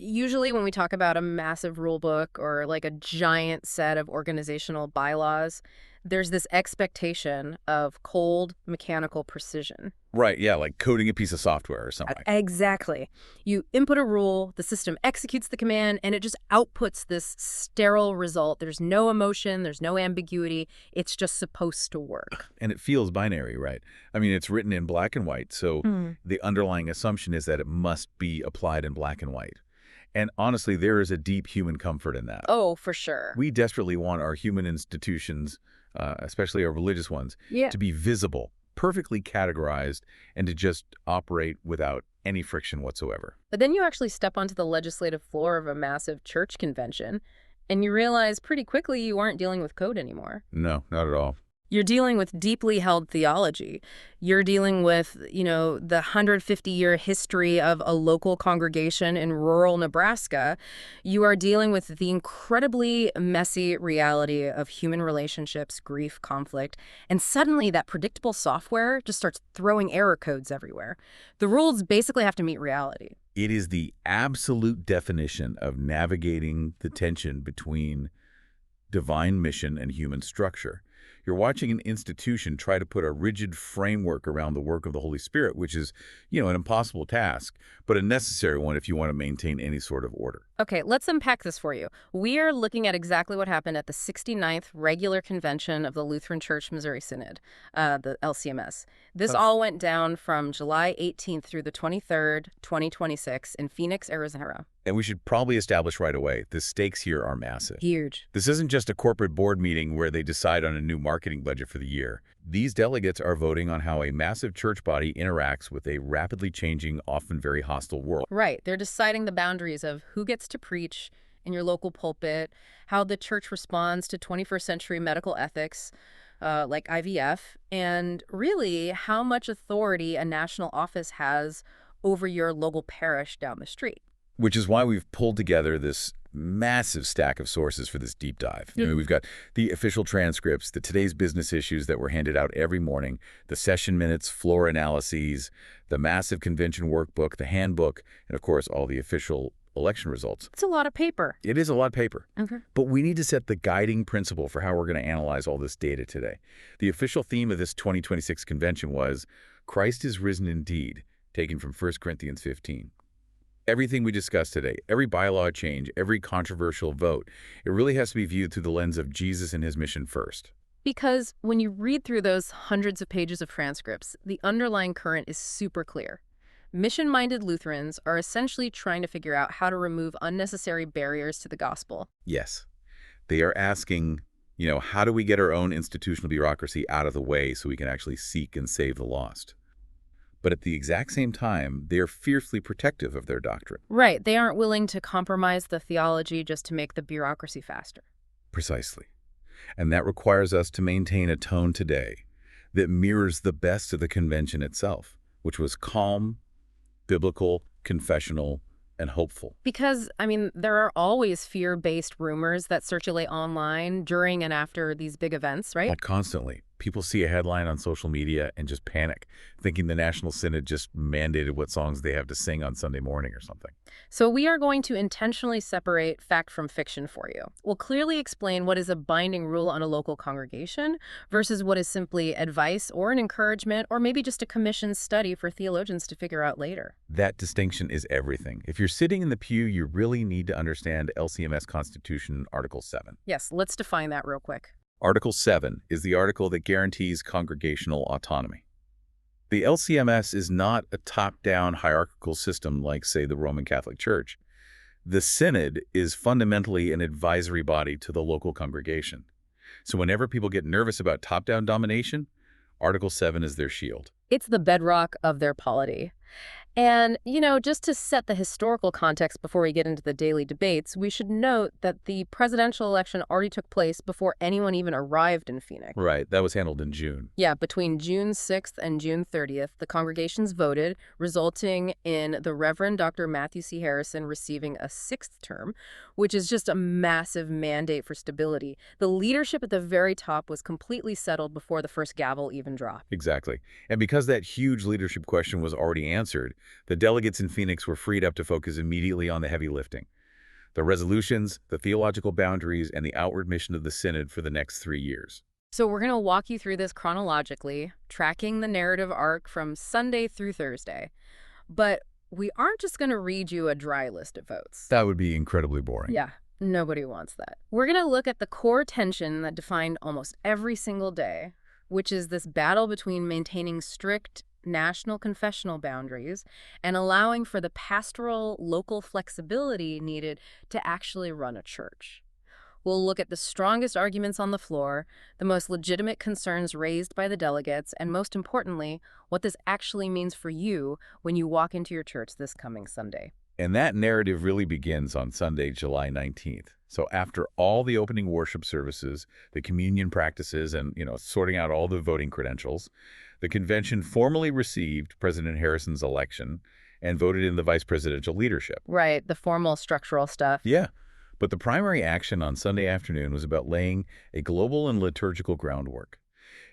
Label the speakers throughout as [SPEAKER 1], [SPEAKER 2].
[SPEAKER 1] Usually when we talk about a massive rule book or like a giant set of organizational bylaws, there's this expectation of cold mechanical precision.
[SPEAKER 2] Right, yeah, like coding a piece of software or something.
[SPEAKER 1] Exactly. You input a rule, the system executes the command, and it just outputs this sterile result. There's no emotion, there's no ambiguity. It's just supposed to work.
[SPEAKER 2] And it feels binary, right? I mean, it's written in black and white, so the underlying assumption is that it must be applied in black and white. And honestly, there is a deep human comfort in that.
[SPEAKER 1] Oh, for sure.
[SPEAKER 2] We desperately want our human institutions, especially our religious ones,
[SPEAKER 1] Yeah.
[SPEAKER 2] to be visible, perfectly categorized, and to just operate without any friction whatsoever.
[SPEAKER 1] But then you actually step onto the legislative floor of a massive church convention, and you realize pretty quickly you aren't dealing with code anymore.
[SPEAKER 2] No, not at all.
[SPEAKER 1] You're dealing with deeply held theology. You're dealing with, the 150-year history of a local congregation in rural Nebraska. You are dealing with the incredibly messy reality of human relationships, grief, conflict, and suddenly that predictable software just starts throwing error codes everywhere. The rules basically have to meet reality.
[SPEAKER 2] It is the absolute definition of navigating the tension between divine mission and human structure. You're watching an institution try to put a rigid framework around the work of the Holy Spirit, which is, an impossible task, but a necessary one if you want to maintain any sort of order.
[SPEAKER 1] Okay, let's unpack this for you. We are looking at exactly what happened at the 69th regular convention of the Lutheran Church Missouri Synod, the LCMS. This all went down from July 18th through the 23rd, 2026 in Phoenix, Arizona.
[SPEAKER 2] And we should probably establish right away, the stakes here are massive.
[SPEAKER 1] Huge.
[SPEAKER 2] This isn't just a corporate board meeting where they decide on a new marketing budget for the year. These delegates are voting on how a massive church body interacts with a rapidly changing, often very hostile world.
[SPEAKER 1] Right. They're deciding the boundaries of who gets to preach in your local pulpit, how the church responds to 21st century medical ethics, like IVF, and really how much authority a national office has over your local parish down the street.
[SPEAKER 2] Which is why we've pulled together this massive stack of sources for this deep dive. We've got the official transcripts, the today's business issues that were handed out every morning, the session minutes, floor analyses, the massive convention workbook, the handbook, and of course, all the official election results.
[SPEAKER 1] It's a lot of paper.
[SPEAKER 2] It is a lot of paper.
[SPEAKER 1] Okay.
[SPEAKER 2] But we need to set the guiding principle for how we're going to analyze all this data today. The official theme of this 2026 convention was, Christ is risen indeed, taken from 1 Corinthians 15. Everything we discussed today, every bylaw change, every controversial vote, it really has to be viewed through the lens of Jesus and his mission first.
[SPEAKER 1] Because when you read through those hundreds of pages of transcripts, the underlying current is super clear. Mission-minded Lutherans are essentially trying to figure out how to remove unnecessary barriers to the gospel.
[SPEAKER 2] Yes. They are asking, how do we get our own institutional bureaucracy out of the way so we can actually seek and save the lost? But at the exact same time, they are fiercely protective of their doctrine.
[SPEAKER 1] Right. They aren't willing to compromise the theology just to make the bureaucracy faster.
[SPEAKER 2] Precisely. And that requires us to maintain a tone today that mirrors the best of the convention itself, which was calm, biblical, confessional, and hopeful.
[SPEAKER 1] Because, there are always fear-based rumors that circulate online during and after these big events, right?
[SPEAKER 2] Like constantly. People see a headline on social media and just panic, thinking the National Synod just mandated what songs they have to sing on Sunday morning or something.
[SPEAKER 1] So we are going to intentionally separate fact from fiction for you. We'll clearly explain what is a binding rule on a local congregation versus what is simply advice or an encouragement or maybe just a commissioned study for theologians to figure out later.
[SPEAKER 2] That distinction is everything. If you're sitting in the pew, you really need to understand LCMS Constitution Article 7.
[SPEAKER 1] Yes, let's define that real quick.
[SPEAKER 2] Article 7 is the article that guarantees congregational autonomy. The LCMS is not a top-down hierarchical system like, say, the Roman Catholic Church. The Synod is fundamentally an advisory body to the local congregation. So whenever people get nervous about top-down domination, Article 7 is their shield.
[SPEAKER 1] It's the bedrock of their polity. And, just to set the historical context before we get into the daily debates, we should note that the presidential election already took place before anyone even arrived in Phoenix.
[SPEAKER 2] Right, that was handled in June.
[SPEAKER 1] Yeah, between June 6th and June 30th, the congregations voted, resulting in the Reverend Dr. Matthew C. Harrison receiving a 6th term, which is just a massive mandate for stability. The leadership at the very top was completely settled before the first gavel even dropped.
[SPEAKER 2] Exactly. And because that huge leadership question was already answered, the delegates in Phoenix were freed up to focus immediately on the heavy lifting: the resolutions, the theological boundaries, and the outward mission of the Synod for the next 3 years.
[SPEAKER 1] So we're going to walk you through this chronologically, tracking the narrative arc from Sunday through Thursday. But we aren't just going to read you a dry list of votes.
[SPEAKER 2] That would be incredibly boring.
[SPEAKER 1] Yeah, nobody wants that. We're going to look at the core tension that defined almost every single day, which is this battle between maintaining strict national confessional boundaries and allowing for the pastoral local flexibility needed to actually run a church. We'll look at the strongest arguments on the floor, the most legitimate concerns raised by the delegates, and most importantly, what this actually means for you when you walk into your church this coming Sunday.
[SPEAKER 2] And that narrative really begins on Sunday, July 19th. So after all the opening worship services, the communion practices, and, sorting out all the voting credentials, the convention formally received President Harrison's election and voted in the vice presidential leadership.
[SPEAKER 1] Right, the formal structural stuff.
[SPEAKER 2] Yeah. But the primary action on Sunday afternoon was about laying a global and liturgical groundwork.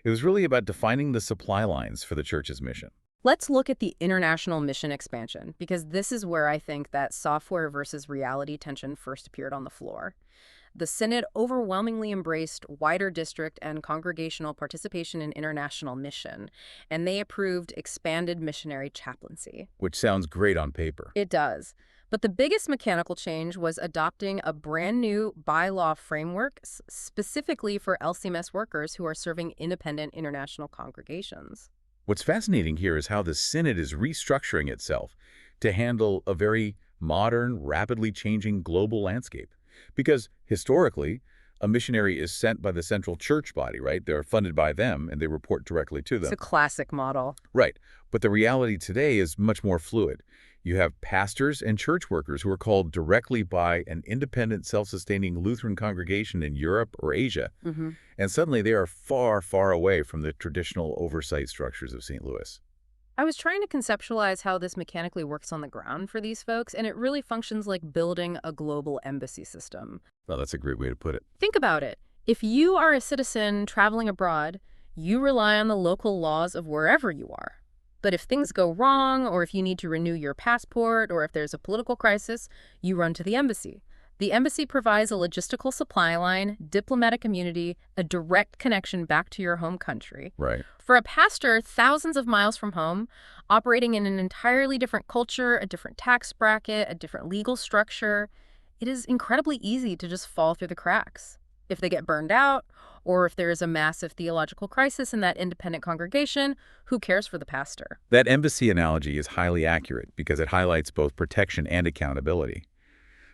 [SPEAKER 2] It was really about defining the supply lines for the church's mission.
[SPEAKER 1] Let's look at the international mission expansion, because this is where I think that software versus reality tension first appeared on the floor. The Synod overwhelmingly embraced wider district and congregational participation in international mission, and they approved expanded missionary chaplaincy.
[SPEAKER 2] Which sounds great on paper.
[SPEAKER 1] It does. But the biggest mechanical change was adopting a brand new bylaw framework specifically for LCMS workers who are serving independent international congregations.
[SPEAKER 2] What's fascinating here is how the Synod is restructuring itself to handle a very modern, rapidly changing global landscape. Because historically, a missionary is sent by the central church body, right? They're funded by them and they report directly to them.
[SPEAKER 1] It's a classic model.
[SPEAKER 2] Right. But the reality today is much more fluid. You have pastors and church workers who are called directly by an independent, self-sustaining Lutheran congregation in Europe or Asia. And suddenly they are far, far away from the traditional oversight structures of St. Louis.
[SPEAKER 1] I was trying to conceptualize how this mechanically works on the ground for these folks, and it really functions like building a global embassy system.
[SPEAKER 2] Well, that's a great way to put it.
[SPEAKER 1] Think about it. If you are a citizen traveling abroad, you rely on the local laws of wherever you are. But if things go wrong, or if you need to renew your passport, or if there's a political crisis, you run to the embassy. The embassy provides a logistical supply line, diplomatic immunity, a direct connection back to your home country.
[SPEAKER 2] Right.
[SPEAKER 1] For a pastor thousands of miles from home, operating in an entirely different culture, a different tax bracket, a different legal structure, it is incredibly easy to just fall through the cracks. If they get burned out, or if there is a massive theological crisis in that independent congregation, who cares for the pastor?
[SPEAKER 2] That embassy analogy is highly accurate because it highlights both protection and accountability.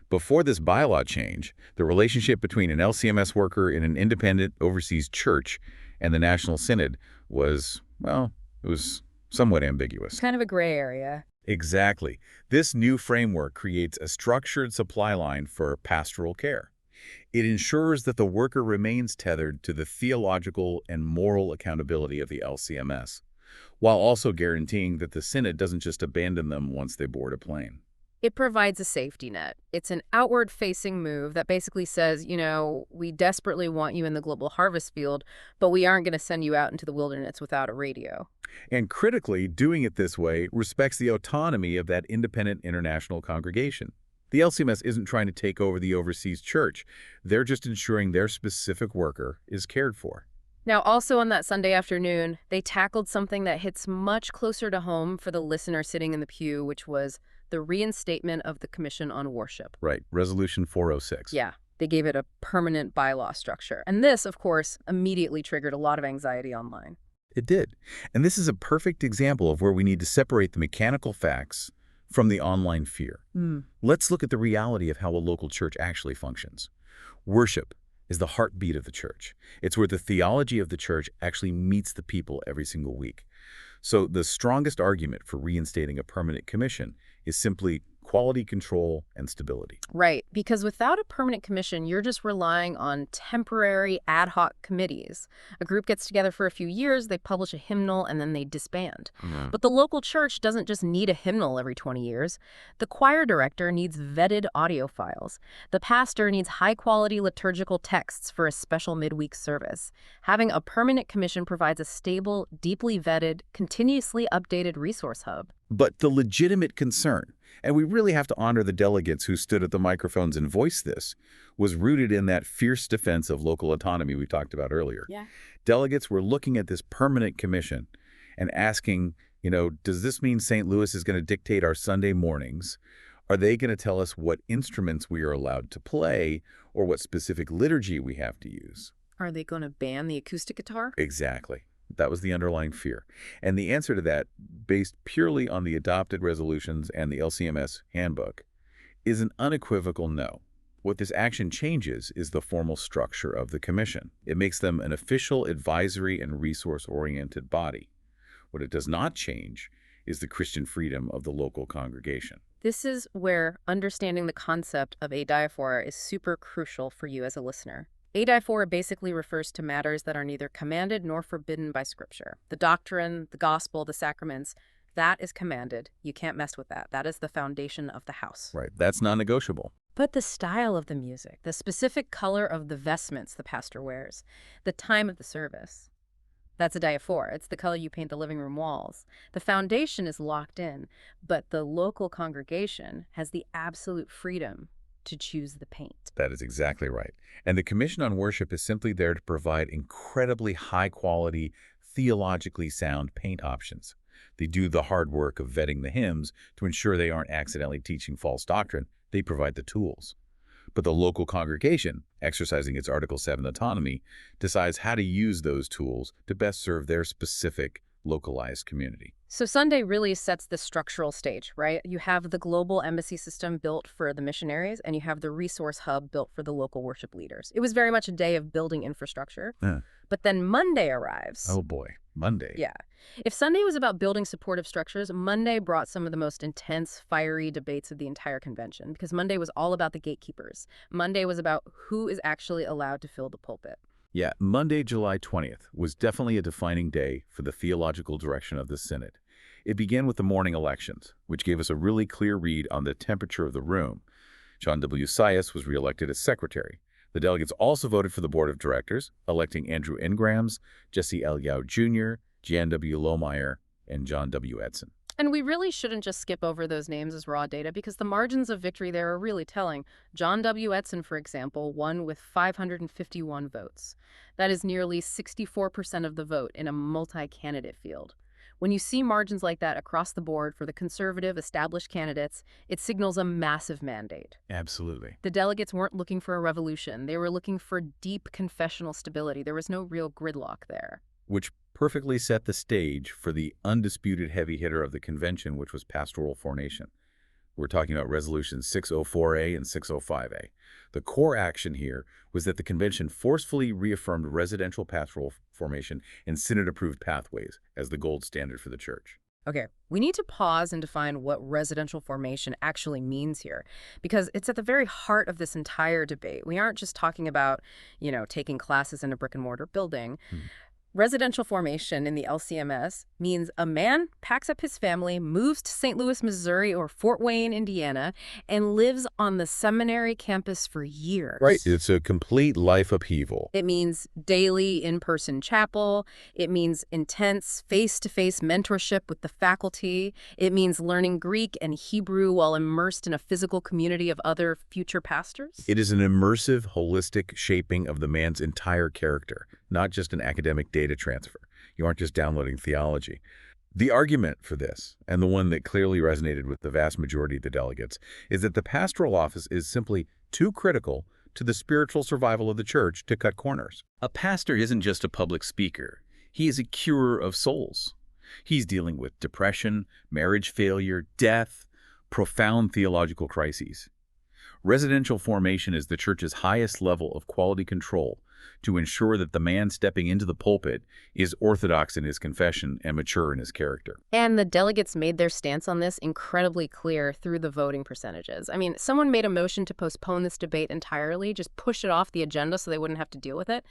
[SPEAKER 2] Before this bylaw change, the relationship between an LCMS worker in an independent overseas church and the National Synod was, well, it was somewhat ambiguous.
[SPEAKER 1] Kind of a gray area.
[SPEAKER 2] Exactly. This new framework creates a structured supply line for pastoral care. It ensures that the worker remains tethered to the theological and moral accountability of the LCMS, while also guaranteeing that the Synod doesn't just abandon them once they board a plane.
[SPEAKER 1] It provides a safety net. It's an outward-facing move that basically says, we desperately want you in the global harvest field, but we aren't going to send you out into the wilderness without a radio.
[SPEAKER 2] And critically, doing it this way respects the autonomy of that independent international congregation. The LCMS isn't trying to take over the overseas church. They're just ensuring their specific worker is cared for.
[SPEAKER 1] Now, also on that Sunday afternoon, they tackled something that hits much closer to home for the listener sitting in the pew, which was the reinstatement of the Commission on Worship.
[SPEAKER 2] Right, Resolution 406.
[SPEAKER 1] Yeah, they gave it a permanent bylaw structure. And this, of course, immediately triggered a lot of anxiety online.
[SPEAKER 2] It did. And this is a perfect example of where we need to separate the mechanical facts from the online fear. Let's look at the reality of how a local church actually functions. Worship is the heartbeat of the church. It's where the theology of the church actually meets the people every single week. So the strongest argument for reinstating a permanent commission is simply quality control and stability.
[SPEAKER 1] Right, because without a permanent commission, you're just relying on temporary ad hoc committees. A group gets together for a few years, they publish a hymnal, and then they disband. But the local church doesn't just need a hymnal every 20 years. The choir director needs vetted audio files. The pastor needs high-quality liturgical texts for a special midweek service. Having a permanent commission provides a stable, deeply vetted, continuously updated resource hub.
[SPEAKER 2] But the legitimate concern, and we really have to honor the delegates who stood at the microphones and voiced this, was rooted in that fierce defense of local autonomy we talked about earlier.
[SPEAKER 1] Yeah.
[SPEAKER 2] Delegates were looking at this permanent commission and asking, does this mean St. Louis is going to dictate our Sunday mornings? Are they going to tell us what instruments we are allowed to play or what specific liturgy we have to use?
[SPEAKER 1] Are they going to ban the acoustic guitar?
[SPEAKER 2] Exactly. That was the underlying fear. And the answer to that, based purely on the adopted resolutions and the LCMS handbook, is an unequivocal no. What this action changes is the formal structure of the commission. It makes them an official advisory and resource-oriented body. What it does not change is the Christian freedom of the local congregation.
[SPEAKER 1] This is where understanding the concept of a diaphora is super crucial for you as a listener. A diaphora basically refers to matters that are neither commanded nor forbidden by Scripture. The doctrine, the gospel, the sacraments, that is commanded. You can't mess with that. That is the foundation of the house.
[SPEAKER 2] Right. That's non-negotiable.
[SPEAKER 1] But the style of the music, the specific color of the vestments the pastor wears, the time of the service, that's a diaphora. It's the color you paint the living room walls. The foundation is locked in, but the local congregation has the absolute freedom to choose the paint.
[SPEAKER 2] That is exactly right. And the Commission on Worship is simply there to provide incredibly high-quality, theologically sound paint options. They do the hard work of vetting the hymns to ensure they aren't accidentally teaching false doctrine. They provide the tools. But the local congregation, exercising its Article 7 autonomy, decides how to use those tools to best serve their specific, localized community.
[SPEAKER 1] So Sunday really sets the structural stage, right? You have the global embassy system built for the missionaries, and you have the resource hub built for the local worship leaders. It was very much a day of building infrastructure. But then Monday arrives.
[SPEAKER 2] Oh boy, Monday.
[SPEAKER 1] Yeah. If Sunday was about building supportive structures, Monday brought some of the most intense, fiery debates of the entire convention, because Monday was all about the gatekeepers. Monday was about who is actually allowed to fill the pulpit.
[SPEAKER 2] Yeah, Monday, July 20th was definitely a defining day for the theological direction of the Synod. It began with the morning elections, which gave us a really clear read on the temperature of the room. John W. Sias was reelected as secretary. The delegates also voted for the board of directors, electing Andrew Ingrams, Jesse L. Yao Jr., Jan W. Lohmeyer, and John W. Edson.
[SPEAKER 1] And we really shouldn't just skip over those names as raw data, because the margins of victory there are really telling. John W. Edson, for example, won with 551 votes. That is nearly 64% of the vote in a multi-candidate field. When you see margins like that across the board for the conservative, established candidates, it signals a massive mandate.
[SPEAKER 2] Absolutely.
[SPEAKER 1] The delegates weren't looking for a revolution. They were looking for deep confessional stability. There was no real gridlock there.
[SPEAKER 2] Which perfectly set the stage for the undisputed heavy hitter of the convention, which was pastoral formation. We're talking about resolutions 604A and 605A. The core action here was that the convention forcefully reaffirmed residential pastoral formation and synod-approved pathways as the gold standard for the church.
[SPEAKER 1] Okay, we need to pause and define what residential formation actually means here, because it's at the very heart of this entire debate. We aren't just talking about, taking classes in a brick-and-mortar building. Residential formation in the LCMS means a man packs up his family, moves to St. Louis, Missouri, or Fort Wayne, Indiana, and lives on the seminary campus for years.
[SPEAKER 2] Right. It's a complete life upheaval.
[SPEAKER 1] It means daily in-person chapel. It means intense face-to-face mentorship with the faculty. It means learning Greek and Hebrew while immersed in a physical community of other future pastors.
[SPEAKER 2] It is an immersive, holistic shaping of the man's entire character, not just an academic data transfer. You aren't just downloading theology. The argument for this, and the one that clearly resonated with the vast majority of the delegates, is that the pastoral office is simply too critical to the spiritual survival of the church to cut corners. A pastor isn't just a public speaker. He is a curer of souls. He's dealing with depression, marriage failure, death, profound theological crises. Residential formation is the church's highest level of quality control, to ensure that the man stepping into the pulpit is orthodox in his confession and mature in his character.
[SPEAKER 1] And the delegates made their stance on this incredibly clear through the voting percentages. I mean, someone made a motion to postpone this debate entirely, just push it off the agenda so they wouldn't have to deal with it.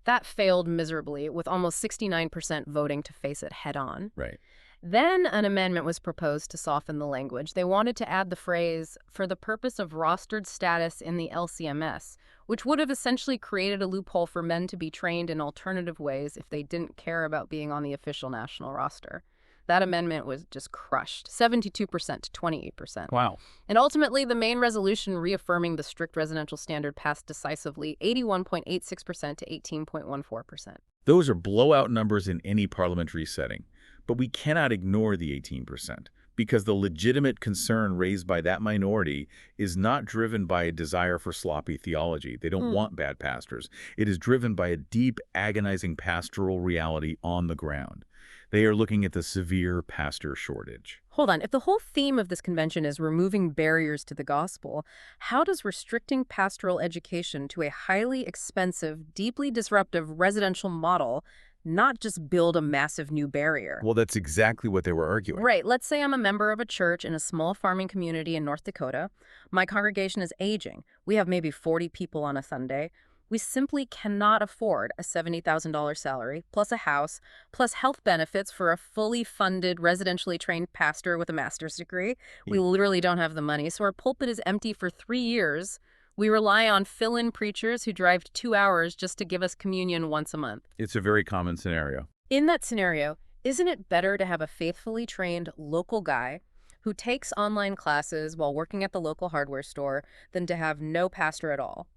[SPEAKER 1] That failed miserably, with almost 69% voting to face it head on.
[SPEAKER 2] Right.
[SPEAKER 1] Then an amendment was proposed to soften the language. They wanted to add the phrase, for the purpose of rostered status in the LCMS, which would have essentially created a loophole for men to be trained in alternative ways if they didn't care about being on the official national roster. That amendment was just crushed, 72% to 28%.
[SPEAKER 2] Wow.
[SPEAKER 1] And ultimately, the main resolution reaffirming the strict residential standard passed decisively, 81.86% to 18.14%.
[SPEAKER 2] Those are blowout numbers in any parliamentary setting. But we cannot ignore the 18%, because the legitimate concern raised by that minority is not driven by a desire for sloppy theology. They don't want bad pastors. It is driven by a deep, agonizing pastoral reality on the ground. They are looking at the severe pastor shortage.
[SPEAKER 1] Hold on. If the whole theme of this convention is removing barriers to the gospel, how does restricting pastoral education to a highly expensive, deeply disruptive residential model not just build a massive new barrier?
[SPEAKER 2] Well, that's exactly what they were arguing.
[SPEAKER 1] Right. Let's say I'm a member of a church in a small farming community in North Dakota. My congregation is aging. We have maybe 40 people on a Sunday. We simply cannot afford a $70,000 salary, plus a house, plus health benefits for a fully funded, residentially trained pastor with a master's degree. We literally don't have the money, so our pulpit is empty for 3 years. We rely on fill-in preachers who drive 2 hours just to give us communion once a month.
[SPEAKER 2] It's a very common scenario.
[SPEAKER 1] In that scenario, isn't it better to have a faithfully trained local guy who takes online classes while working at the local hardware store than to have no pastor at all?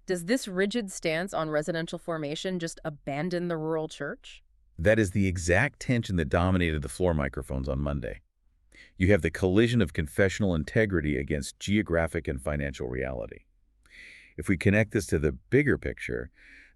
[SPEAKER 1] Does this rigid stance on residential formation just abandon the rural church?
[SPEAKER 2] That is the exact tension that dominated the floor microphones on Monday. You have the collision of confessional integrity against geographic and financial reality. If we connect this to the bigger picture,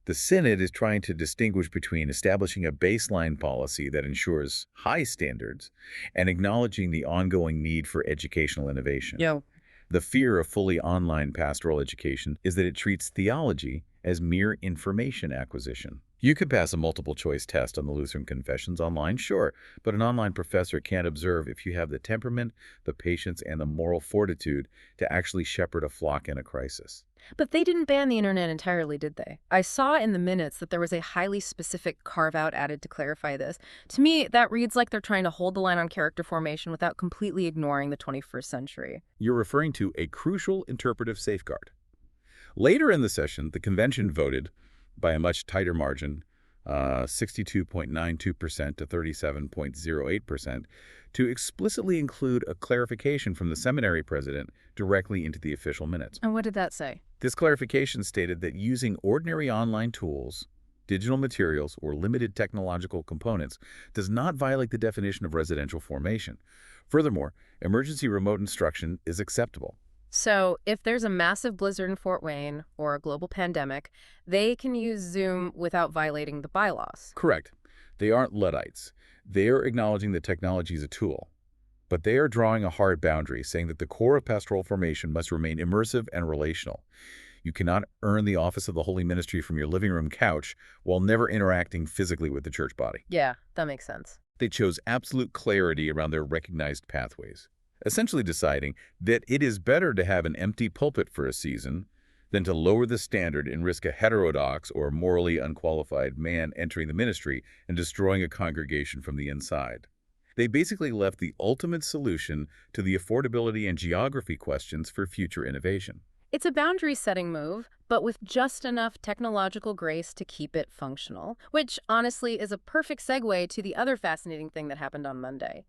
[SPEAKER 2] the Synod is trying to distinguish between establishing a baseline policy that ensures high standards and acknowledging the ongoing need for educational innovation.
[SPEAKER 1] Yo.
[SPEAKER 2] The fear of fully online pastoral education is that it treats theology as mere information acquisition. You could pass a multiple-choice test on the Lutheran Confessions online, sure, but an online professor can't observe if you have the temperament, the patience, and the moral fortitude to actually shepherd a flock in a crisis.
[SPEAKER 1] But they didn't ban the internet entirely, did they? I saw in the minutes that there was a highly specific carve-out added to clarify this. To me, that reads like they're trying to hold the line on character formation without completely ignoring the 21st century.
[SPEAKER 2] You're referring to a crucial interpretive safeguard. Later in the session, the convention voted by a much tighter margin, 62.92% to 37.08%, to explicitly include a clarification from the seminary president directly into the official minutes.
[SPEAKER 1] And what did that say?
[SPEAKER 2] This clarification stated that using ordinary online tools, digital materials, or limited technological components does not violate the definition of residential formation. Furthermore, emergency remote instruction is acceptable.
[SPEAKER 1] So if there's a massive blizzard in Fort Wayne or a global pandemic, they can use Zoom without violating the bylaws.
[SPEAKER 2] Correct. They aren't Luddites. They are acknowledging that technology is a tool. But they are drawing a hard boundary, saying that the core of pastoral formation must remain immersive and relational. You cannot earn the office of the holy ministry from your living room couch while never interacting physically with the church body.
[SPEAKER 1] Yeah, that makes sense.
[SPEAKER 2] They chose absolute clarity around their recognized pathways, essentially deciding that it is better to have an empty pulpit for a season than to lower the standard and risk a heterodox or morally unqualified man entering the ministry and destroying a congregation from the inside. They basically left the ultimate solution to the affordability and geography questions for future innovation.
[SPEAKER 1] It's a boundary-setting move, but with just enough technological grace to keep it functional, which honestly is a perfect segue to the other fascinating thing that happened on Monday.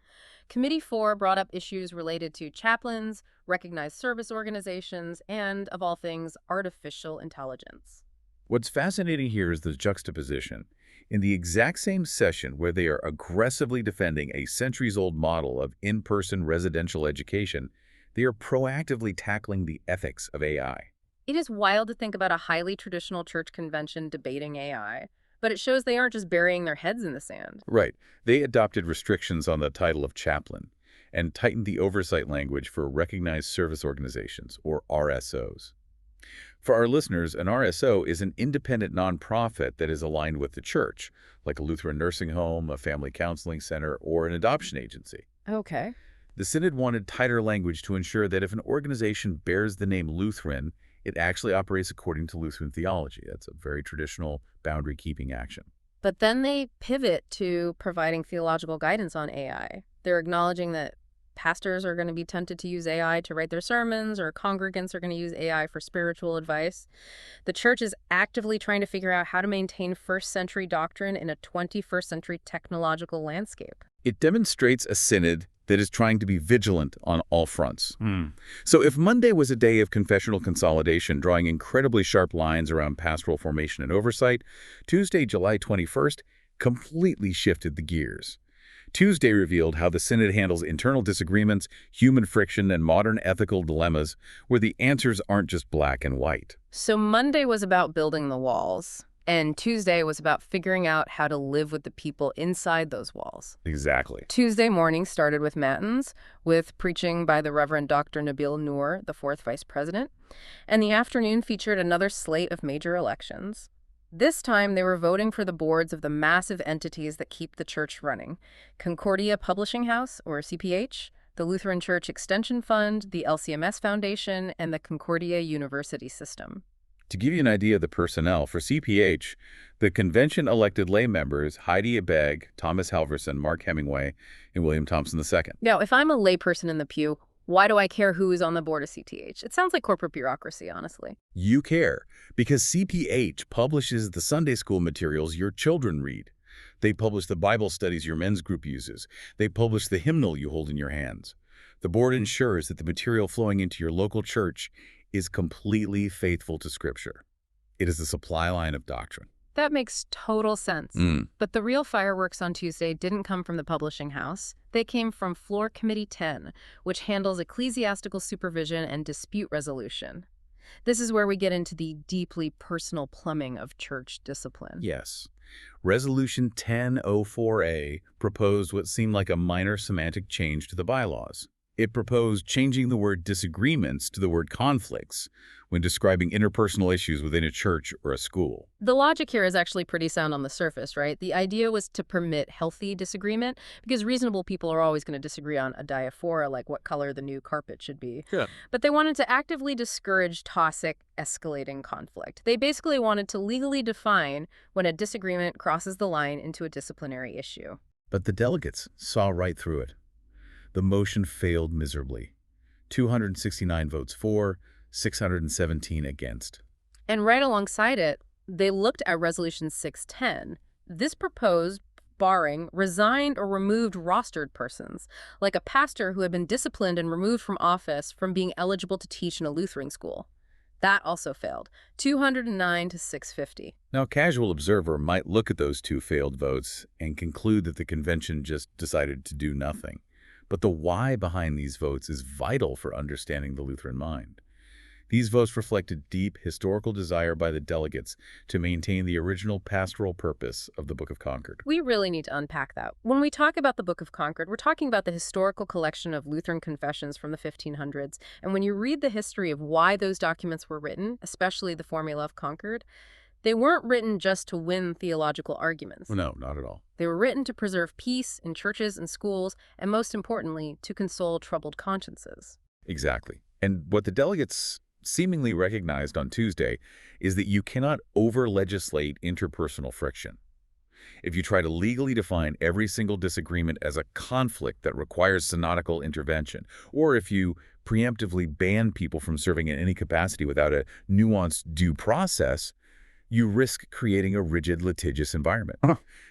[SPEAKER 1] Committee 4 brought up issues related to chaplains, recognized service organizations, and, of all things, artificial intelligence.
[SPEAKER 2] What's fascinating here is the juxtaposition. In the exact same session where they are aggressively defending a centuries-old model of in-person residential education, they are proactively tackling the ethics of AI.
[SPEAKER 1] It is wild to think about a highly traditional church convention debating AI, but it shows they aren't just burying their heads in the sand.
[SPEAKER 2] Right. They adopted restrictions on the title of chaplain and tightened the oversight language for recognized service organizations, or RSOs. For our listeners, an RSO is an independent nonprofit that is aligned with the church, like a Lutheran nursing home, a family counseling center, or an adoption agency.
[SPEAKER 1] Okay.
[SPEAKER 2] The Synod wanted tighter language to ensure that if an organization bears the name Lutheran, it actually operates according to Lutheran theology. That's a very traditional boundary-keeping action.
[SPEAKER 1] But then they pivot to providing theological guidance on AI. They're acknowledging that pastors are going to be tempted to use AI to write their sermons, or congregants are going to use AI for spiritual advice. The church is actively trying to figure out how to maintain first-century doctrine in a 21st century technological landscape.
[SPEAKER 2] It demonstrates a synod that is trying to be vigilant on all fronts. So if Monday was a day of confessional consolidation, drawing incredibly sharp lines around pastoral formation and oversight, Tuesday, July 21st, completely shifted the gears. Tuesday revealed how the Synod handles internal disagreements, human friction, and modern ethical dilemmas, where the answers aren't just black and white.
[SPEAKER 1] So Monday was about building the walls, and Tuesday was about figuring out how to live with the people inside those walls.
[SPEAKER 2] Exactly.
[SPEAKER 1] Tuesday morning started with matins, with preaching by the Reverend Dr. Nabil Noor, the fourth vice president, and the afternoon featured another slate of major elections. This time, they were voting for the boards of the massive entities that keep the church running: Concordia Publishing House, or CPH, the Lutheran Church Extension Fund, the LCMS Foundation, and the Concordia University System.
[SPEAKER 2] To give you an idea of the personnel, for CPH, the convention elected lay members Heidi Abegg, Thomas Halverson, Mark Hemingway, and William Thompson II.
[SPEAKER 1] Now, if I'm a layperson in the pew, why do I care who is on the board of CTH? It sounds like corporate bureaucracy, honestly.
[SPEAKER 2] You care, because CPH publishes the Sunday school materials your children read. They publish the Bible studies your men's group uses. They publish the hymnal you hold in your hands. The board ensures that the material flowing into your local church is completely faithful to Scripture. It is the supply line of doctrine.
[SPEAKER 1] That makes total sense. But the real fireworks on Tuesday didn't come from the publishing house. They came from Floor Committee 10, which handles ecclesiastical supervision and dispute resolution. This is where we get into the deeply personal plumbing of church discipline.
[SPEAKER 2] Yes. Resolution 1004A proposed what seemed like a minor semantic change to the bylaws. It proposed changing the word disagreements to the word conflicts when describing interpersonal issues within a church or a school.
[SPEAKER 1] The logic here is actually pretty sound on the surface, right? The idea was to permit healthy disagreement, because reasonable people are always going to disagree on a diaphora, like what color the new carpet should be.
[SPEAKER 2] Yeah.
[SPEAKER 1] But they wanted to actively discourage toxic, escalating conflict. They basically wanted to legally define when a disagreement crosses the line into a disciplinary issue.
[SPEAKER 2] But the delegates saw right through it. The motion failed miserably. 269 votes for, 617 against.
[SPEAKER 1] And right alongside it, they looked at Resolution 610. This proposed barring resigned or removed rostered persons, like a pastor who had been disciplined and removed from office from being eligible to teach in a Lutheran school. That also failed, 209 to 650.
[SPEAKER 2] Now, a casual observer might look at those two failed votes and conclude that the convention just decided to do nothing. But the why behind these votes is vital for understanding the Lutheran mind. These votes reflected deep historical desire by the delegates to maintain the original pastoral purpose of the Book of Concord.
[SPEAKER 1] We really need to unpack that. When we talk about the Book of Concord, we're talking about the historical collection of Lutheran confessions from the 1500s. And when you read the history of why those documents were written, especially the Formula of Concord, they weren't written just to win theological arguments.
[SPEAKER 2] No, not at all.
[SPEAKER 1] They were written to preserve peace in churches and schools, and most importantly, to console troubled consciences.
[SPEAKER 2] Exactly. And what the delegates seemingly recognized on Tuesday is that you cannot over-legislate interpersonal friction. If you try to legally define every single disagreement as a conflict that requires synodical intervention, or if you preemptively ban people from serving in any capacity without a nuanced due process, you risk creating a rigid, litigious environment.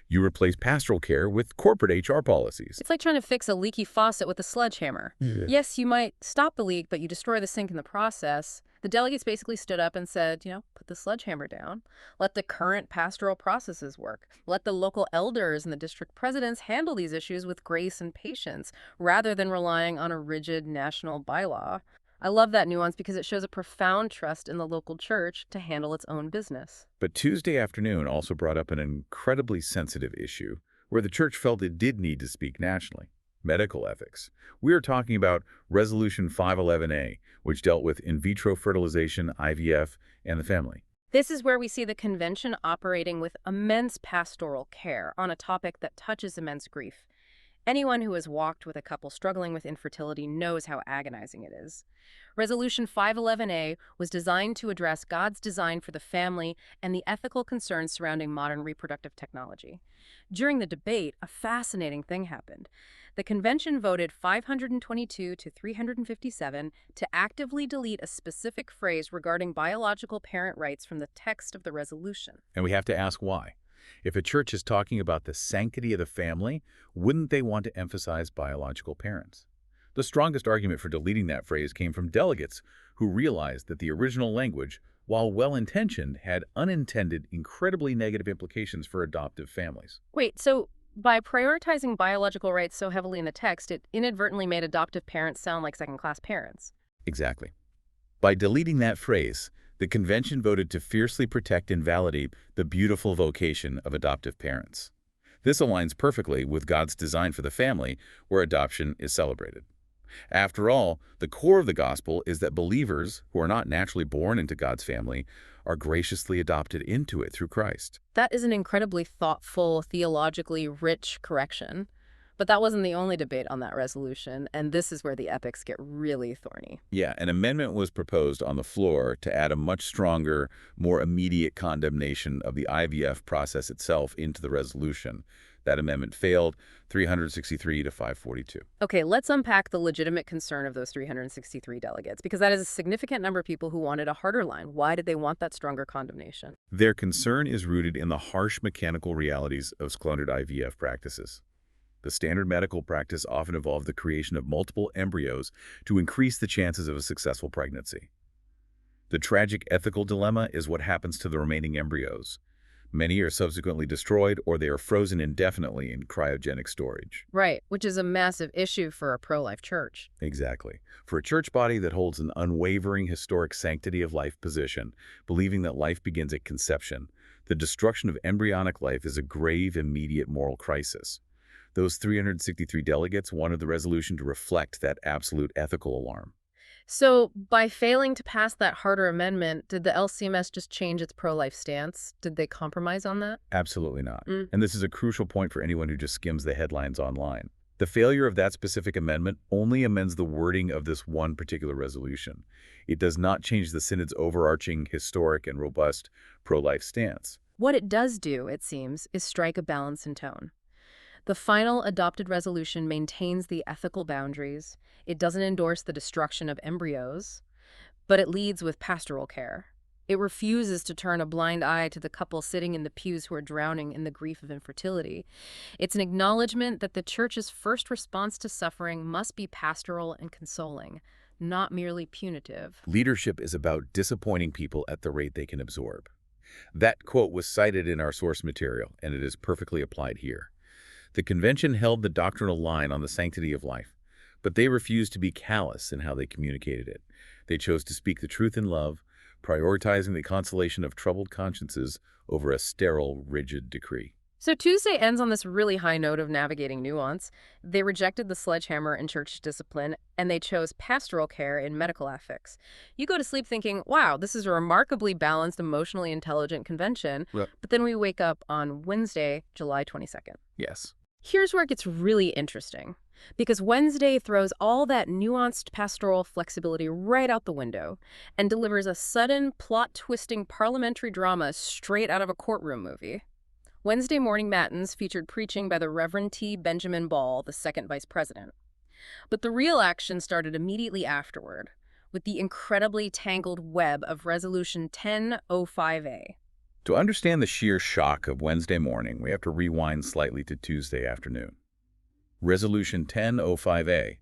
[SPEAKER 2] You replace pastoral care with corporate HR policies.
[SPEAKER 1] It's like trying to fix a leaky faucet with a sledgehammer.
[SPEAKER 2] Yeah.
[SPEAKER 1] Yes, you might stop the leak, but you destroy the sink in the process. The delegates basically stood up and said, put the sledgehammer down. Let the current pastoral processes work. Let the local elders and the district presidents handle these issues with grace and patience, rather than relying on a rigid national bylaw. I love that nuance because it shows a profound trust in the local church to handle its own business.
[SPEAKER 2] But Tuesday afternoon also brought up an incredibly sensitive issue where the church felt it did need to speak nationally. Medical ethics. We are talking about Resolution 511A, which dealt with in vitro fertilization, IVF, and the family.
[SPEAKER 1] This is where we see the convention operating with immense pastoral care on a topic that touches immense grief. Anyone who has walked with a couple struggling with infertility knows how agonizing it is. Resolution 511A was designed to address God's design for the family and the ethical concerns surrounding modern reproductive technology. During the debate, a fascinating thing happened. The convention voted 522 to 357 to actively delete a specific phrase regarding biological parent rights from the text of the resolution.
[SPEAKER 2] And we have to ask why. If a church is talking about the sanctity of the family, wouldn't they want to emphasize biological parents? The strongest argument for deleting that phrase came from delegates who realized that the original language, while well-intentioned, had unintended, incredibly negative implications for adoptive families.
[SPEAKER 1] Wait, so by prioritizing biological rights so heavily in the text, it inadvertently made adoptive parents sound like second-class parents.
[SPEAKER 2] Exactly. By deleting that phrase, the convention voted to fiercely protect and validate the beautiful vocation of adoptive parents. This aligns perfectly with God's design for the family, where adoption is celebrated. After all, the core of the gospel is that believers who are not naturally born into God's family are graciously adopted into it through Christ.
[SPEAKER 1] That is an incredibly thoughtful, theologically rich correction. But that wasn't the only debate on that resolution, and this is where the epics get really thorny.
[SPEAKER 2] Yeah, an amendment was proposed on the floor to add a much stronger, more immediate condemnation of the IVF process itself into the resolution. That amendment failed, 363 to 542.
[SPEAKER 1] Okay, let's unpack the legitimate concern of those 363 delegates, because that is a significant number of people who wanted a harder line. Why did they want that stronger condemnation?
[SPEAKER 2] Their concern is rooted in the harsh mechanical realities of squandered IVF practices. The standard medical practice often involved the creation of multiple embryos to increase the chances of a successful pregnancy. The tragic ethical dilemma is what happens to the remaining embryos. Many are subsequently destroyed or they are frozen indefinitely in cryogenic storage.
[SPEAKER 1] Right, which is a massive issue for a pro-life church.
[SPEAKER 2] Exactly. For a church body that holds an unwavering historic sanctity of life position, believing that life begins at conception, the destruction of embryonic life is a grave, immediate moral crisis. Those 363 delegates wanted the resolution to reflect that absolute ethical alarm.
[SPEAKER 1] So, by failing to pass that harder amendment, did the LCMS just change its pro-life stance? Did they compromise on that?
[SPEAKER 2] Absolutely not. And this is a crucial point for anyone who just skims the headlines online. The failure of that specific amendment only amends the wording of this one particular resolution. It does not change the Synod's overarching, historic, and robust pro-life stance.
[SPEAKER 1] What it does do, it seems, is strike a balance in tone. The final adopted resolution maintains the ethical boundaries. It doesn't endorse the destruction of embryos, but it leads with pastoral care. It refuses to turn a blind eye to the couple sitting in the pews who are drowning in the grief of infertility. It's an acknowledgement that the Church's first response to suffering must be pastoral and consoling, not merely punitive.
[SPEAKER 2] Leadership is about disappointing people at the rate they can absorb. That quote was cited in our source material, and it is perfectly applied here. The convention held the doctrinal line on the sanctity of life, but they refused to be callous in how they communicated it. They chose to speak the truth in love, prioritizing the consolation of troubled consciences over a sterile, rigid decree.
[SPEAKER 1] So Tuesday ends on this really high note of navigating nuance. They rejected the sledgehammer in church discipline, and they chose pastoral care in medical ethics. You go to sleep thinking, wow, this is a remarkably balanced, emotionally intelligent convention.
[SPEAKER 2] Right.
[SPEAKER 1] But then we wake up on Wednesday, July 22nd.
[SPEAKER 2] Yes.
[SPEAKER 1] Here's where it gets really interesting, because Wednesday throws all that nuanced pastoral flexibility right out the window and delivers a sudden, plot-twisting parliamentary drama straight out of a courtroom movie. Wednesday morning matins featured preaching by the Reverend T. Benjamin Ball, the second vice president. But the real action started immediately afterward, with the incredibly tangled web of Resolution 1005A.
[SPEAKER 2] To understand the sheer shock of Wednesday morning, we have to rewind slightly to Tuesday afternoon. Resolution 1005A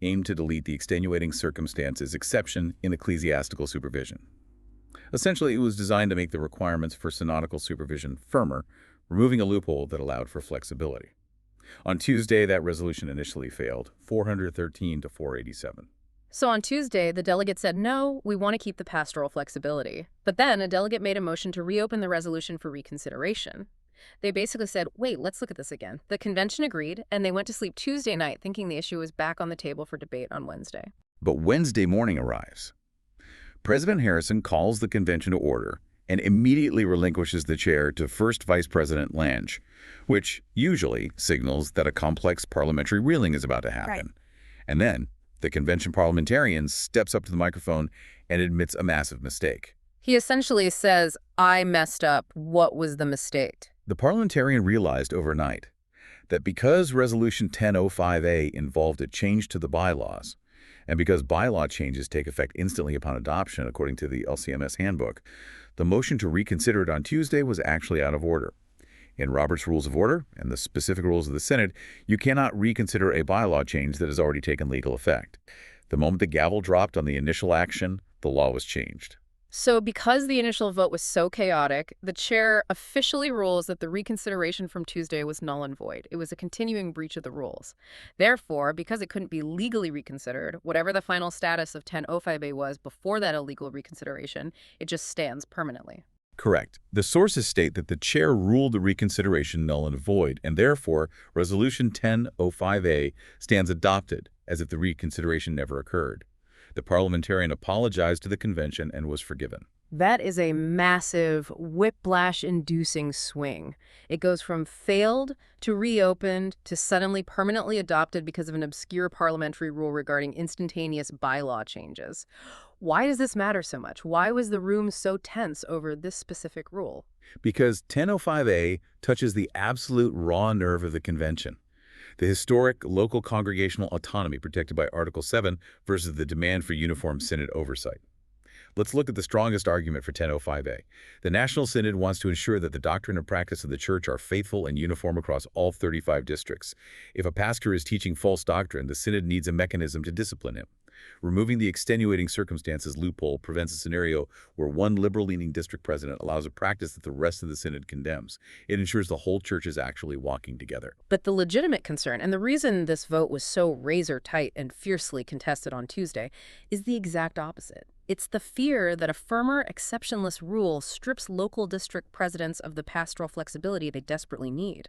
[SPEAKER 2] aimed to delete the extenuating circumstances exception in ecclesiastical supervision. Essentially, it was designed to make the requirements for synodical supervision firmer, removing a loophole that allowed for flexibility. On Tuesday, that resolution initially failed, 413 to 487.
[SPEAKER 1] So on Tuesday, the delegate said, no, we want to keep the pastoral flexibility. But then a delegate made a motion to reopen the resolution for reconsideration. They basically said, wait, let's look at this again. The convention agreed, and they went to sleep Tuesday night thinking the issue was back on the table for debate on Wednesday.
[SPEAKER 2] But Wednesday morning arrives. President Harrison calls the convention to order and immediately relinquishes the chair to First Vice President Lange, which usually signals that a complex parliamentary reeling is about to happen.
[SPEAKER 1] Right.
[SPEAKER 2] And then the convention parliamentarian steps up to the microphone and admits a massive mistake.
[SPEAKER 1] He essentially says, I messed up. What was the mistake?
[SPEAKER 2] The parliamentarian realized overnight that because Resolution 1005A involved a change to the bylaws, and because bylaw changes take effect instantly upon adoption, according to the LCMS handbook, the motion to reconsider it on Tuesday was actually out of order. In Robert's Rules of Order and the specific rules of the Senate, you cannot reconsider a bylaw change that has already taken legal effect. The moment the gavel dropped on the initial action, the law was changed.
[SPEAKER 1] So because the initial vote was so chaotic, the chair officially rules that the reconsideration from Tuesday was null and void. It was a continuing breach of the rules. Therefore, because it couldn't be legally reconsidered, whatever the final status of 1005A was before that illegal reconsideration, it just stands permanently.
[SPEAKER 2] Correct. The sources state that the chair ruled the reconsideration null and void, and therefore Resolution 1005A stands adopted as if the reconsideration never occurred. The parliamentarian apologized to the convention and was forgiven.
[SPEAKER 1] That is a massive, whiplash-inducing swing. It goes from failed to reopened to suddenly permanently adopted because of an obscure parliamentary rule regarding instantaneous bylaw changes. Why does this matter so much? Why was the room so tense over this specific rule?
[SPEAKER 2] Because 1005A touches the absolute raw nerve of the convention. The historic local congregational autonomy protected by Article 7 versus the demand for uniform synod oversight. Let's look at the strongest argument for 1005A. The National Synod wants to ensure that the doctrine and practice of the Church are faithful and uniform across all 35 districts. If a pastor is teaching false doctrine, the Synod needs a mechanism to discipline him. Removing the extenuating circumstances loophole prevents a scenario where one liberal-leaning district president allows a practice that the rest of the Synod condemns. It ensures the whole Church is actually walking together.
[SPEAKER 1] But the legitimate concern, and the reason this vote was so razor-tight and fiercely contested on Tuesday, is the exact opposite. It's the fear that a firmer, exceptionless rule strips local district presidents of the pastoral flexibility they desperately need.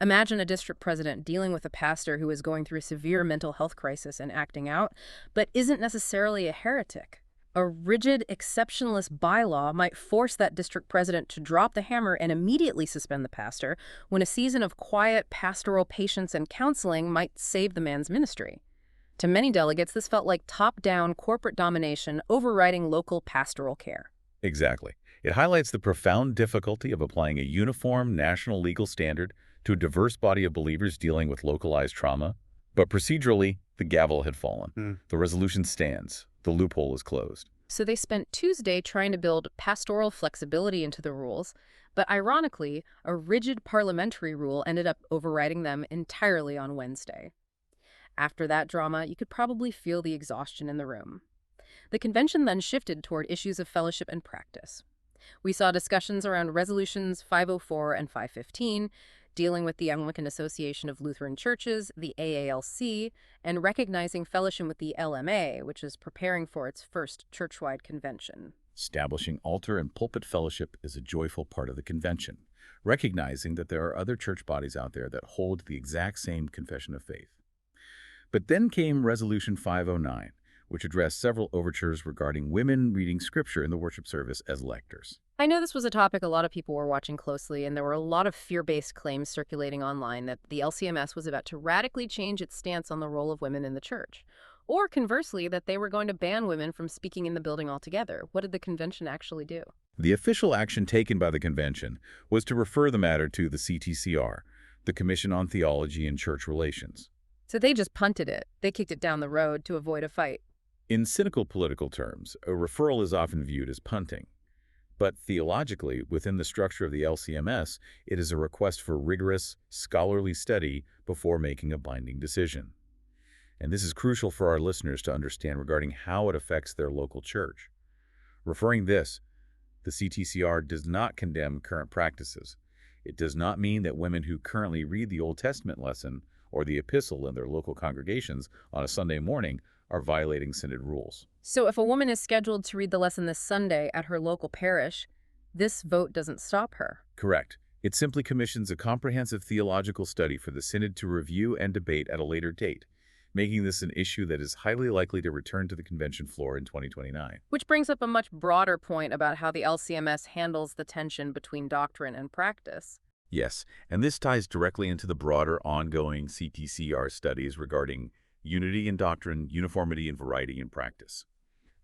[SPEAKER 1] Imagine a district president dealing with a pastor who is going through a severe mental health crisis and acting out, but isn't necessarily a heretic. A rigid, exceptionless bylaw might force that district president to drop the hammer and immediately suspend the pastor, when a season of quiet pastoral patience and counseling might save the man's ministry. To many delegates, this felt like top-down corporate domination overriding local pastoral care.
[SPEAKER 2] Exactly. It highlights the profound difficulty of applying a uniform national legal standard to a diverse body of believers dealing with localized trauma. But procedurally, the gavel had fallen. The resolution stands. The loophole is closed.
[SPEAKER 1] So they spent Tuesday trying to build pastoral flexibility into the rules, but ironically, a rigid parliamentary rule ended up overriding them entirely on Wednesday. After that drama, you could probably feel the exhaustion in the room. The convention then shifted toward issues of fellowship and practice. We saw discussions around Resolutions 504 and 515, dealing with the Anglican Association of Lutheran Churches, the AALC, and recognizing fellowship with the LMA, which is preparing for its first churchwide convention.
[SPEAKER 2] Establishing altar and pulpit fellowship is a joyful part of the convention, recognizing that there are other church bodies out there that hold the exact same confession of faith. But then came Resolution 509, which addressed several overtures regarding women reading scripture in the worship service as lectors.
[SPEAKER 1] I know this was a topic a lot of people were watching closely, and there were a lot of fear-based claims circulating online that the LCMS was about to radically change its stance on the role of women in the church. Or conversely, that they were going to ban women from speaking in the building altogether. What did the convention actually do?
[SPEAKER 2] The official action taken by the convention was to refer the matter to the CTCR, the Commission on Theology and Church Relations.
[SPEAKER 1] So they just punted it. They kicked it down the road to avoid a fight.
[SPEAKER 2] In cynical political terms, a referral is often viewed as punting. But theologically, within the structure of the LCMS, it is a request for rigorous, scholarly study before making a binding decision. And this is crucial for our listeners to understand regarding how it affects their local church. Referring this, the CTCR does not condemn current practices. It does not mean that women who currently read the Old Testament lesson or the epistle in their local congregations on a Sunday morning are violating synod rules.
[SPEAKER 1] So if a woman is scheduled to read the lesson this Sunday at her local parish, this vote doesn't stop her.
[SPEAKER 2] Correct. It simply commissions a comprehensive theological study for the Synod to review and debate at a later date, making this an issue that is highly likely to return to the convention floor in 2029.
[SPEAKER 1] Which brings up a much broader point about how the LCMS handles the tension between doctrine and practice.
[SPEAKER 2] Yes, and this ties directly into the broader ongoing CTCR studies regarding unity in doctrine, uniformity and variety in practice.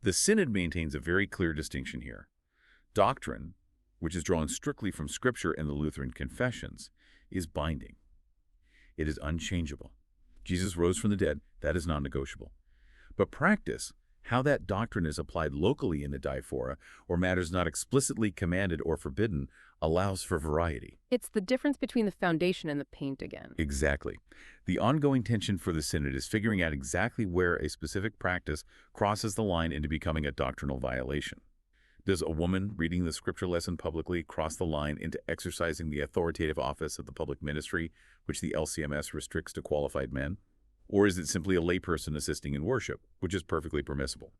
[SPEAKER 2] The Synod maintains a very clear distinction here. Doctrine, which is drawn strictly from Scripture and the Lutheran confessions, is binding. It is unchangeable. Jesus rose from the dead, that is non-negotiable. But practice, how that doctrine is applied locally in a diaphora, or matters not explicitly commanded or forbidden, allows for variety.
[SPEAKER 1] It's the difference between the foundation and the paint again.
[SPEAKER 2] Exactly. The ongoing tension for the Synod is figuring out exactly where a specific practice crosses the line into becoming a doctrinal violation. Does a woman reading the scripture lesson publicly cross the line into exercising the authoritative office of the public ministry, which the LCMS restricts to qualified men? Or is it simply a layperson assisting in worship, which is perfectly permissible?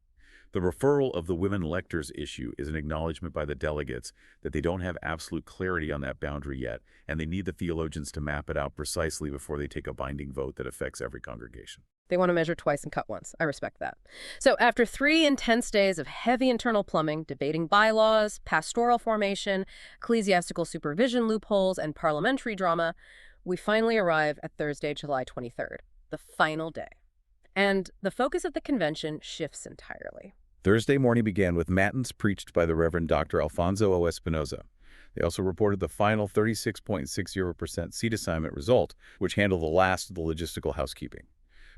[SPEAKER 2] The referral of the women lectors issue is an acknowledgement by the delegates that they don't have absolute clarity on that boundary yet, and they need the theologians to map it out precisely before they take a binding vote that affects every congregation.
[SPEAKER 1] They want to measure twice and cut once. I respect that. So after 3 intense days of heavy internal plumbing, debating bylaws, pastoral formation, ecclesiastical supervision loopholes, and parliamentary drama, we finally arrive at Thursday, July 23rd, the final day. And the focus of the convention shifts entirely.
[SPEAKER 2] Thursday morning began with matins preached by the Reverend Dr. Alfonso O. Espinoza. They also reported the final 36.60% seat assignment result, which handled the last of the logistical housekeeping.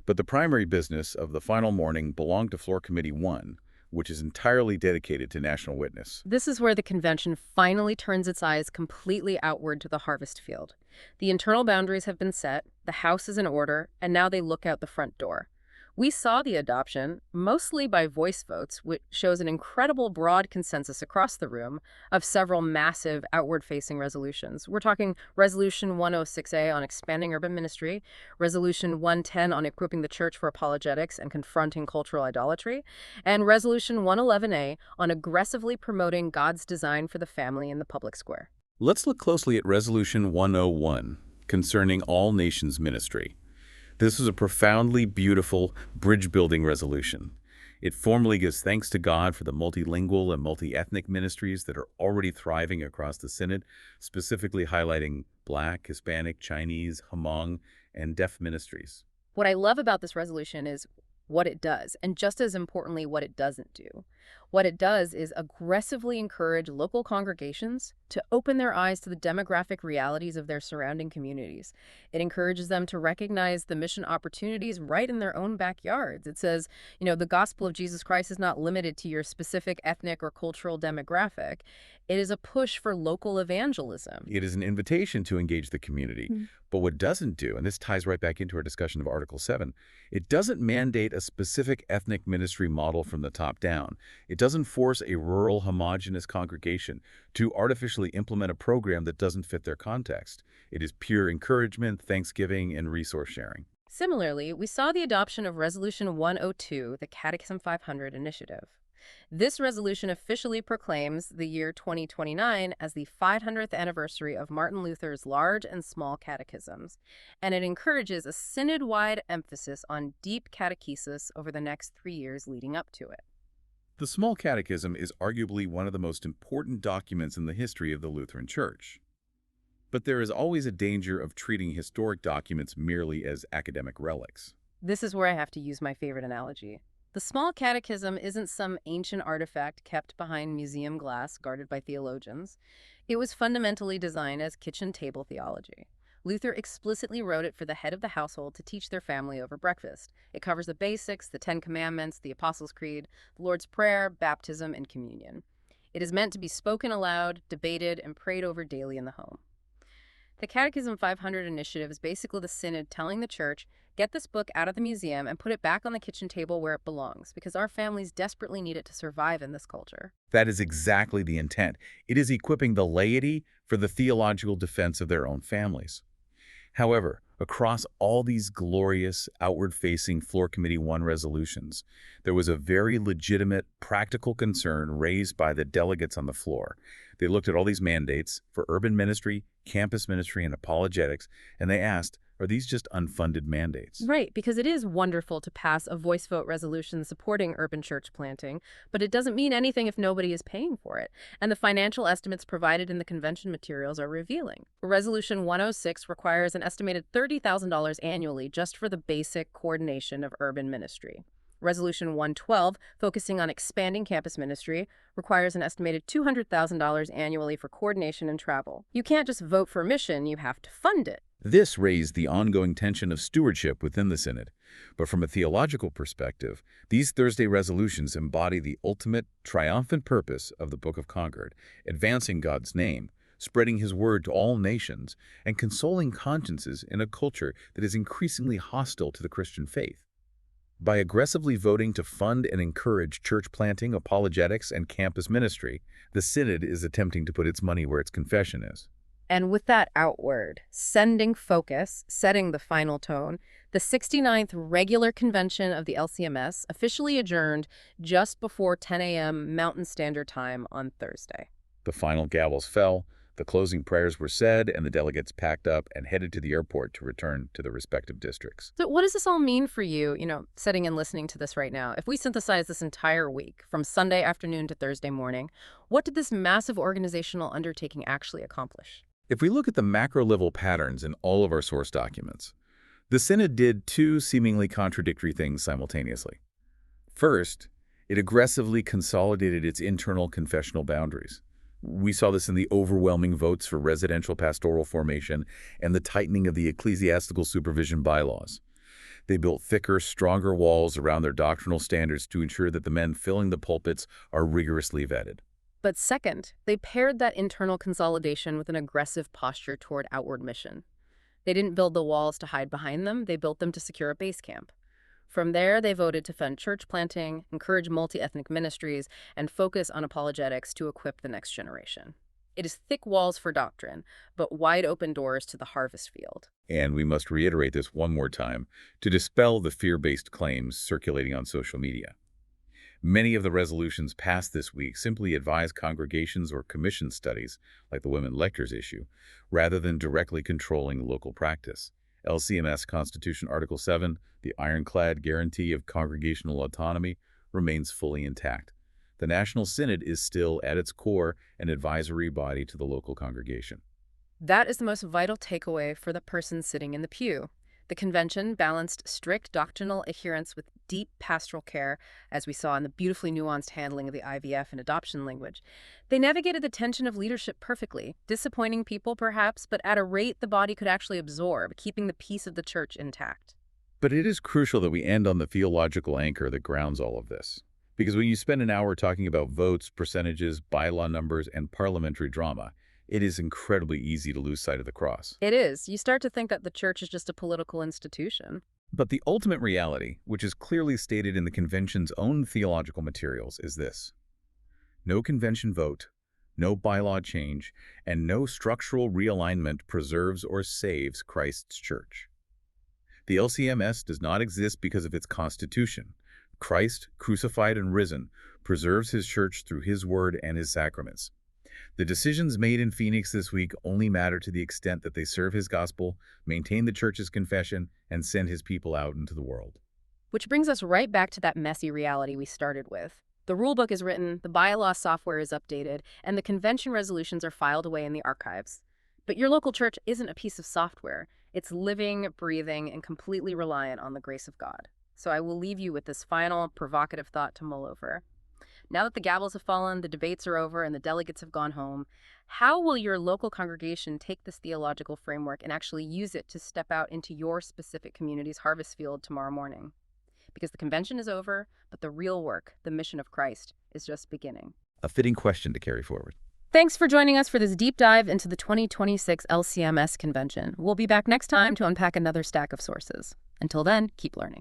[SPEAKER 2] But the primary business of the final morning belonged to Floor Committee 1, which is entirely dedicated to national witness.
[SPEAKER 1] This is where the convention finally turns its eyes completely outward to the harvest field. The internal boundaries have been set, the house is in order, and now they look out the front door. We saw the adoption, mostly by voice votes, which shows an incredible broad consensus across the room of several massive outward-facing resolutions. We're talking Resolution 106A on expanding urban ministry, Resolution 110 on equipping the church for apologetics and confronting cultural idolatry, and Resolution 111A on aggressively promoting God's design for the family in the public square.
[SPEAKER 2] Let's look closely at Resolution 101, concerning all nations ministry. This is a profoundly beautiful bridge-building resolution. It formally gives thanks to God for the multilingual and multi-ethnic ministries that are already thriving across the Synod, specifically highlighting Black, Hispanic, Chinese, Hmong, and deaf ministries.
[SPEAKER 1] What I love about this resolution is what it does, and just as importantly, what it doesn't do. What it does is aggressively encourage local congregations to open their eyes to the demographic realities of their surrounding communities. It encourages them to recognize the mission opportunities right in their own backyards. It says, the gospel of Jesus Christ is not limited to your specific ethnic or cultural demographic. It is a push for local evangelism.
[SPEAKER 2] It is an invitation to engage the community. But what it doesn't do, and this ties right back into our discussion of Article 7, it doesn't mandate a specific ethnic ministry model from the top down. It doesn't force a rural, homogeneous congregation to artificially implement a program that doesn't fit their context. It is pure encouragement, thanksgiving, and resource sharing.
[SPEAKER 1] Similarly, we saw the adoption of Resolution 102, the Catechism 500 initiative. This resolution officially proclaims the year 2029 as the 500th anniversary of Martin Luther's large and small catechisms, and it encourages a synod-wide emphasis on deep catechesis over the next 3 years leading up to it.
[SPEAKER 2] The Small Catechism is arguably one of the most important documents in the history of the Lutheran Church. But there is always a danger of treating historic documents merely as academic relics.
[SPEAKER 1] This is where I have to use my favorite analogy. The Small Catechism isn't some ancient artifact kept behind museum glass guarded by theologians. It was fundamentally designed as kitchen table theology. Luther explicitly wrote it for the head of the household to teach their family over breakfast. It covers the basics, the 10 Commandments, the Apostles' Creed, the Lord's Prayer, baptism, and communion. It is meant to be spoken aloud, debated, and prayed over daily in the home. The Catechism 500 initiative is basically the Synod telling the Church, get this book out of the museum and put it back on the kitchen table where it belongs, because our families desperately need it to survive in this culture.
[SPEAKER 2] That is exactly the intent. It is equipping the laity for the theological defense of their own families. However, across all these glorious, outward-facing Floor Committee 1 resolutions, there was a very legitimate, practical concern raised by the delegates on the floor. They looked at all these mandates for urban ministry, campus ministry, and apologetics, and they asked, are these just unfunded mandates?
[SPEAKER 1] Right, because it is wonderful to pass a voice vote resolution supporting urban church planting, but it doesn't mean anything if nobody is paying for it. And the financial estimates provided in the convention materials are revealing. Resolution 106 requires an estimated $30,000 annually just for the basic coordination of urban ministry. Resolution 112, focusing on expanding campus ministry, requires an estimated $200,000 annually for coordination and travel. You can't just vote for a mission, you have to fund it.
[SPEAKER 2] This raised the ongoing tension of stewardship within the Synod. But from a theological perspective, these Thursday resolutions embody the ultimate, triumphant purpose of the Book of Concord, advancing God's name, spreading His word to all nations, and consoling consciences in a culture that is increasingly hostile to the Christian faith. By aggressively voting to fund and encourage church planting, apologetics, and campus ministry, the Synod is attempting to put its money where its confession is.
[SPEAKER 1] And with that outward, sending focus, setting the final tone, the 69th regular convention of the LCMS officially adjourned just before 10 a.m. Mountain Standard Time on Thursday.
[SPEAKER 2] The final gavels fell, the closing prayers were said, and the delegates packed up and headed to the airport to return to their respective districts.
[SPEAKER 1] So what does this all mean for you, sitting and listening to this right now? If we synthesize this entire week, from Sunday afternoon to Thursday morning, what did this massive organizational undertaking actually accomplish?
[SPEAKER 2] If we look at the macro-level patterns in all of our source documents, the Synod did two seemingly contradictory things simultaneously. First, it aggressively consolidated its internal confessional boundaries. We saw this in the overwhelming votes for residential pastoral formation and the tightening of the ecclesiastical supervision bylaws. They built thicker, stronger walls around their doctrinal standards to ensure that the men filling the pulpits are rigorously vetted.
[SPEAKER 1] But second, they paired that internal consolidation with an aggressive posture toward outward mission. They didn't build the walls to hide behind them, they built them to secure a base camp. From there, they voted to fund church planting, encourage multi-ethnic ministries, and focus on apologetics to equip the next generation. It is thick walls for doctrine, but wide open doors to the harvest field.
[SPEAKER 2] And we must reiterate this one more time to dispel the fear-based claims circulating on social media. Many of the resolutions passed this week simply advise congregations or commission studies, like the women lectors issue, rather than directly controlling local practice. LCMS Constitution Article 7, the ironclad guarantee of congregational autonomy, remains fully intact. The National Synod is still, at its core, an advisory body to the local congregation.
[SPEAKER 1] That is the most vital takeaway for the person sitting in the pew. The convention balanced strict doctrinal adherence with deep pastoral care, as we saw in the beautifully nuanced handling of the IVF and adoption language. They navigated the tension of leadership perfectly, disappointing people perhaps, but at a rate the body could actually absorb, keeping the peace of the church intact.
[SPEAKER 2] But it is crucial that we end on the theological anchor that grounds all of this. Because when you spend an hour talking about votes, percentages, bylaw numbers, and parliamentary drama, it is incredibly easy to lose sight of the cross.
[SPEAKER 1] It is. You start to think that the church is just a political institution.
[SPEAKER 2] But the ultimate reality, which is clearly stated in the convention's own theological materials, is this: no convention vote, no bylaw change, and no structural realignment preserves or saves Christ's church. The LCMS does not exist because of its constitution. Christ, crucified and risen, preserves his church through his word and his sacraments. The decisions made in Phoenix this week only matter to the extent that they serve his gospel, maintain the church's confession, and send his people out into the world.
[SPEAKER 1] Which brings us right back to that messy reality we started with. The rulebook is written, the bylaw software is updated, and the convention resolutions are filed away in the archives. But your local church isn't a piece of software. It's living, breathing, and completely reliant on the grace of God. So I will leave you with this final, provocative thought to mull over. Now that the gavels have fallen, the debates are over, and the delegates have gone home, how will your local congregation take this theological framework and actually use it to step out into your specific community's harvest field tomorrow morning? Because the convention is over, but the real work, the mission of Christ, is just beginning.
[SPEAKER 2] A fitting question to carry forward.
[SPEAKER 1] Thanks for joining us for this deep dive into the 2026 LCMS Convention. We'll be back next time to unpack another stack of sources. Until then, keep learning.